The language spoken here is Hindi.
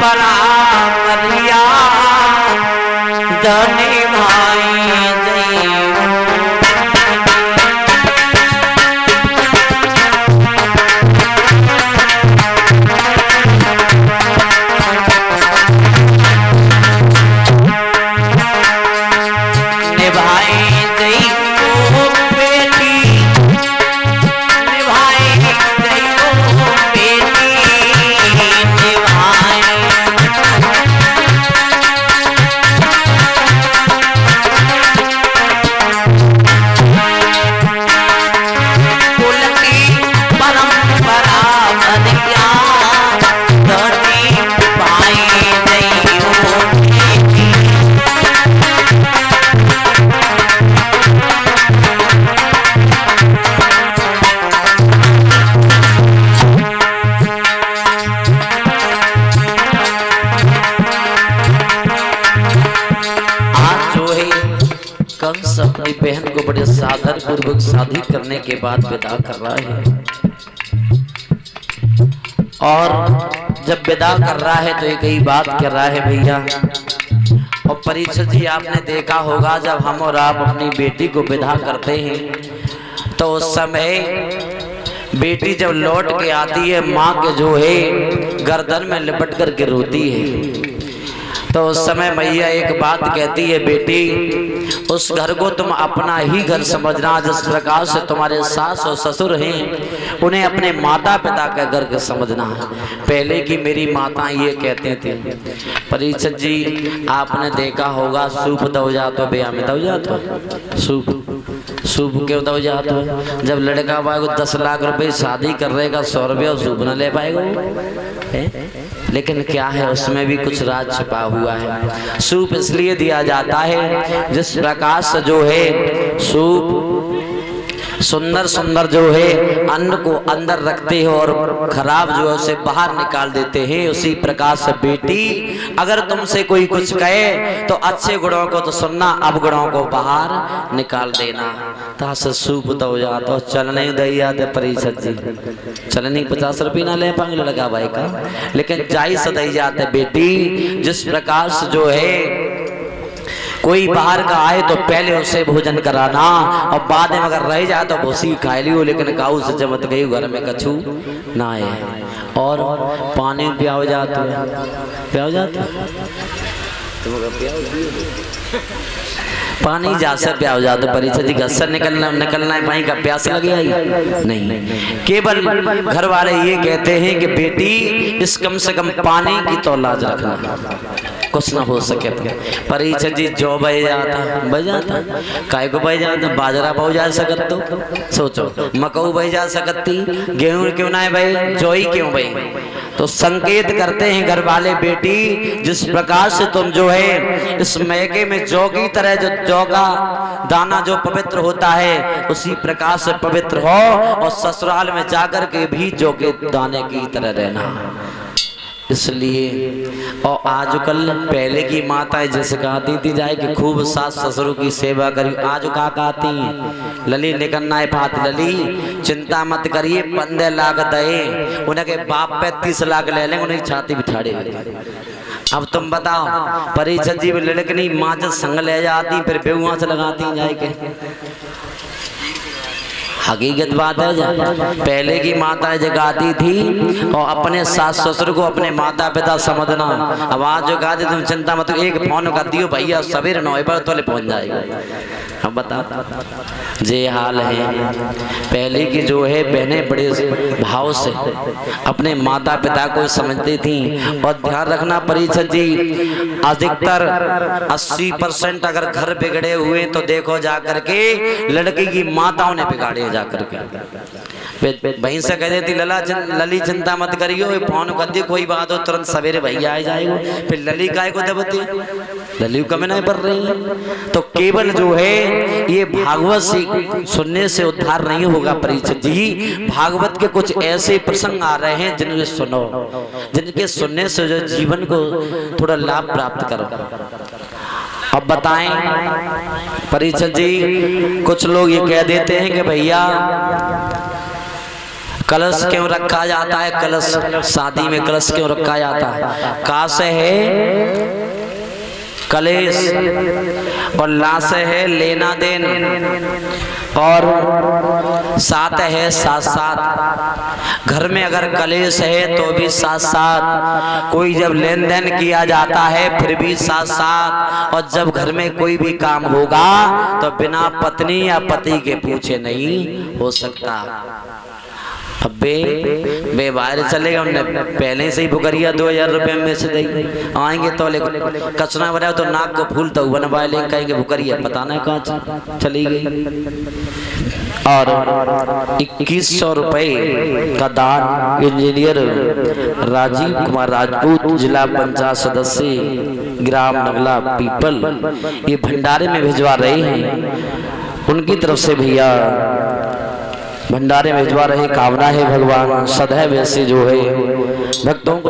बराबरिया धनी भाई अपनी बहन को बड़े साधन पूर्वक शादी करने के बाद विदा कर रहा है। और जब विदा कर रहा है तो एक ही बात कर रहा है भैया। और परीक्षित जी आपने देखा होगा जब हम और आप अपनी बेटी को विदा करते हैं तो उस समय बेटी जब लौट के आती है माँ के जो है गर्दन में लिपट करके रोती है। तो उस समय मैया एक बात कहती है, बेटी उस घर को तुम अपना ही घर समझना, जिस प्रकार से तुम्हारे सास और ससुर हैं उन्हें अपने माता पिता का घर समझना। पहले की मेरी माता ये कहते थे। परीक्षित जी आपने देखा होगा सूप दो जा तो ब्याह में दो जा तो सूप क्यों दो जा तो जब लड़का पाएगा 10 लाख रुपए शादी कर रहेगा 100 रुपये सूप न ले पाएगा। लेकिन क्या है उसमें भी कुछ राज छिपा हुआ है। सूप इसलिए दिया जाता है जिस प्रकार से जो है सूप सुंदर सुंदर जो है अन्न को अंदर रखते हैं और खराब जो है उसे बाहर निकाल देते हैं, उसी प्रकार से बेटी अगर तुमसे कोई कुछ कहे तो अच्छे गुणों को तो सुनना, अब गुणों को बाहर निकाल देना। तासे सूप दो जा तो चलने दई आते परीक्षित जी चलनी 50 रुपये ना ले पाएंगे लड़का भाई का, लेकिन जाई से दई जाते बेटी। जिस प्रकार से जो है कोई बाहर का आए तो पहले उसे भोजन कराना और बाद में अगर रह जाए तो भूसी खा लियो, लेकिन काऊ से जमत गई घर में कछू ना आए। और पानी पियाओ जाते पानी जा से प्याओ जाते परीक्षा जी घर से निकलना है पानी का प्यास लगे आई नहीं। केवल घर वाले ये कहते हैं कि बेटी इस कम से कम पानी की तो लाज रखना, कुछ ना हो सके तो। परीक्षा जी जो बह जाता काय को बह जाता, बाजरा बह जा सकत तो सोचो, मकऊ बह जा सकती, गेहूं क्यों ना है भाई, जोई क्यों भाई। तो संकेत करते हैं घर वाले बेटी जिस प्रकार से तुम जो है इस मैके में जौ की तरह, जो जौ का दाना जो पवित्र होता है उसी प्रकार से पवित्र हो, और ससुराल में जाकर के भी जौ के दाने की तरह रहना। इसलिए और आजकल पहले की माताएं जैसे कहती थी जाए कि खूब सास ससुर की सेवा करी, आज का कहती हैं लली निकलना है बात लली चिंता मत करिए 15 लाख दे, उनके बाप पे 30 लाख ले लेंगे, उन्हें छाती बिठाड़े। अब तुम बताओ परीक्षित जी लड़कनी माँ जब संग ले जाती फिर बेहुआ से लगाती जाए के, हकीकत बात है। पहले की माताएं जगाती थी और अपने सास ससुर को अपने माता पिता समझना। अब आज जो गाती तुम चिंता मत, एक फोन कर दियो भैया सवेरे 9 बजे तोले पहुंच जाएगा। अब बता जे हाल है। पहले की जो है बहनें बड़े भाव से अपने माता पिता को समझती थी। और ध्यान रखना परीक्षित जी अधिकतर 80% अगर घर बिगड़े हुए तो देखो जाकर के लड़की की माताओं ने बिगाड़े जाकर के। वहीं से कह देती लली चिंता मत करियो, फोन कर दी कोई बात हो तुरंत सवेरे भैया आ जाएगा। फिर लली काय को दबती, लली कम नहीं पड़ रही है। तो केवल जो है ये भागवत से सुनने से उद्धार नहीं होगा परीक्षित जी। भागवत के कुछ ऐसे प्रसंग आ रहे हैं जिनके सुनो, जिनके सुनने से जो जीवन को थोड़ा लाभ प्राप्त करो। अब बताएं परीक्षित जी, कुछ लोग ये कह देते हैं कि भैया कलश क्यों रखा जाता है? कलश शादी में कलश क्यों रखा जाता है? का से है कलेश और ला से है लेना देना और साथ है साथ साथ। घर में अगर कलेश है तो भी साथ साथ, कोई जब लेन देन किया जाता है फिर भी साथ साथ, और जब घर में कोई भी काम होगा तो बिना पत्नी या पति के पूछे नहीं हो सकता। अब बे बाहर चले गए, उन्हें पहले से ही बुकरिया 2000 रुपये में से दे आएंगे तो कचना बनाओ तो नाक को फूल तो बनवा लेंगे, कहेंगे बुकरिया पता नहीं कहाँ चली गई। और 2100 रुपये का दान इंजीनियर राजीव कुमार राजपूत, जिला पंचायत सदस्य, ग्राम नगला पीपल, ये भंडारे में भिजवा रहे हैं। उनकी तरफ से भैया भंडारे भिजवा रहे, कामना है भगवान सदैव ऐसे जो है भक्तों को